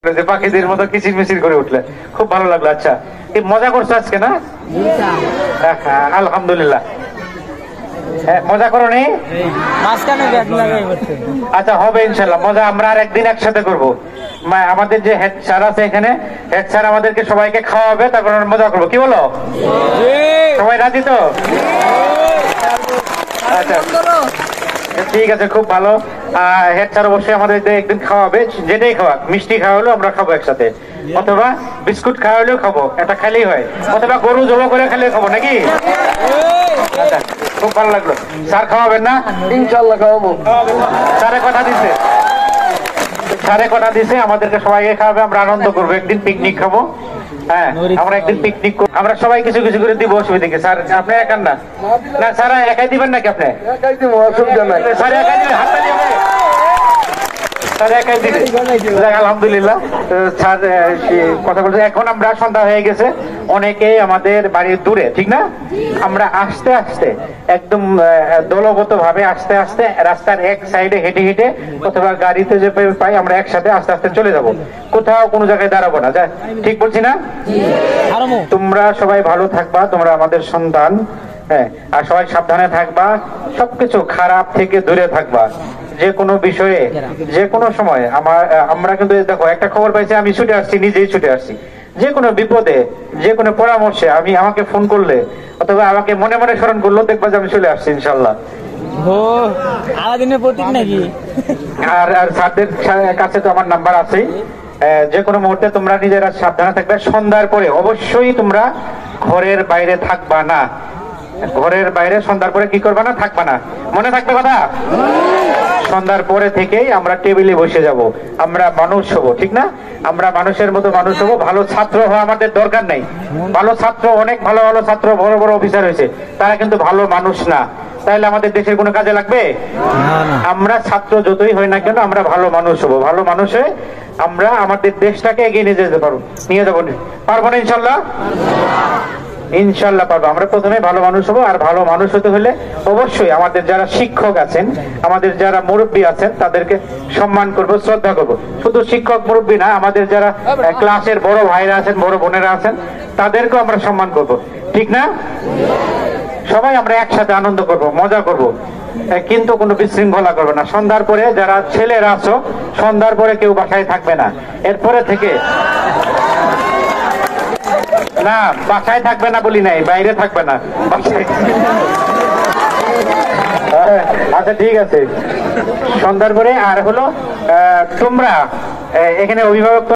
পাখিদের মতো কিচির মিচির করে উঠলে খুব ভালো লাগলো। আচ্ছা, এই মজা করছো আজকে না? আলহামদুলিল্লাহ। মজা করো নি? আচ্ছা, হবে ইনশাল্লাহ মজা। আমরা আর একদিন একসাথে করবো। আমাদের যে হেড স্যার আছে এখানে, হেড স্যার আমাদেরকে সবাইকে খাওয়াবে, তারপর আমরা মজা করবো। কি বলো? সবাই রাজি তো? আচ্ছা ঠিক আছে, খুব ভালো। হেড স্যার অবশ্যই আমাদের একদিন খাওয়াবে, যেটাই খাওয়া, মিষ্টি খাওয়ালেও আমরা খাবো একসাথে, অথবা বিস্কুট খাওয়ালেও খাবো, এটা খাইলেই হয়, অথবা গরু জবা করে খেলে খাবো নাকি? আচ্ছা, খুব ভালো লাগলো। স্যার খাওয়াবেন না? ইনশাল্লাহ খাওয়াবো। স্যারে কথা দিছে, স্যারে কথা দিছে আমাদেরকে সবাইকে খাওয়াবে, আমরা আনন্দ করবো, একদিন পিকনিক খাবো। হ্যাঁ, আমরা একদিন পিকনিক করবো, আমরা সবাই কিছু কিছু করে দিব, অসুবিধা কি? স্যার আপনি একান না? না স্যার একাই দিবেন নাকি? আপনি একাই দিব, অসুবিধা নাই। স্যার একাই দিবেন, হাত তালি হবে। আলহামদুলিল্লাহ। স্যার কথা বলছে, এখন আমরা সন্ধ্যা হয়ে গেছে, অনেকেই আমাদের বাড়ির দূরে, ঠিক না? আমরা আস্তে আস্তে একদম দলগত ভাবে আস্তে আস্তে রাস্তার এক সাইডে হেঁটে হেঁটে অথবা গাড়িতে যে পাই আমরা একসাথে আস্তে আস্তে চলে যাব, কোথাও কোনো জায়গায় দাঁড়াবো না। যা ঠিক বলছি না? তোমরা সবাই ভালো থাকবা, তোমরা আমাদের সন্তান। হ্যাঁ, আর সবাই সাবধানে থাকবা, সবকিছু খারাপ থেকে দূরে থাকবা। যে কোনো বিষয়ে যে কোনো সময় আমরা কিন্তু দেখো, একটা খবর পাইছি, আমি ছুটে আসছি, নিজেই ছুটে আসছি। যে কোনো বিপদে, যে কোনো পরামর্শে আমাকে ফোন করলে অথবা আমাকে মনে মনে স্মরণ করলো, দেখবা যে আমি চলে আসছি ইনশাল্লাহ। আর স্যারদের কাছে তো আমার নাম্বার আছেই। যে কোনো মুহূর্তে তোমরা নিজেরা সাবধানে থাকবে। সন্ধ্যার পরে অবশ্যই তোমরা ঘরের বাইরে থাকবা না, ঘরের বাইরে সন্ধ্যার পরে কি করবা না? থাকবা না, মনে থাকবে কথা? সন্ধ্যার পরে থেকেই আমরা টেবিলে বসে যাব, আমরা মানুষ হবো, ঠিক না? আমরা মানুষের মতো মানুষ হবো। ভালো ছাত্র হওয়া আমাদের দরকার নেই। ভালো ছাত্র, অনেক ভালো ভালো ছাত্র, বড় বড় অফিসার হয়েছে, তারা কিন্তু ভালো মানুষ না। তাহলে আমাদের দেশের কোনো কাজে লাগবে? আমরা ছাত্র যতই হয় না কেন, আমরা ভালো মানুষ হবো। ভালো মানুষ হয়ে আমরা আমাদের দেশটাকে এগিয়ে নিয়ে যেতে পারবো, নিয়ে যাবো। পারবো না? ইনশাল্লাহ, ইনশাল্লাহ পারবো। আমরা প্রথমে ভালো মানুষ হবো। আর ভালো মানুষ হতে হলে অবশ্যই আমাদের যারা শিক্ষক আছেন, আমাদের যারা মুরব্বী আছেন, তাদেরকে সম্মান করব, শ্রদ্ধা করব। শুধু শিক্ষক মুরব্বী না, আমাদের যারা ক্লাসের বড় ভাইরা আছেন, বড় বোনেরা আছেন, তাদেরকেও আমরা সম্মান করব, ঠিক না? সবাই আমরা একসাথে আনন্দ করব, মজা করব, কিন্তু কোনো বিশৃঙ্খলা করবে না। সন্ধ্যার পরে যারা ছেলেরা আছো, সন্ধ্যার পরে কেউ বাসায় থাকবে না। এরপরে থেকে না, বাসায় থাকবে না বলি নাই, বাইরে থাকবে না, বাসায়। আচ্ছা ঠিক আছে, সন্ধ্যার পরে। আর হলো তোমরা এখানে অভিভাবক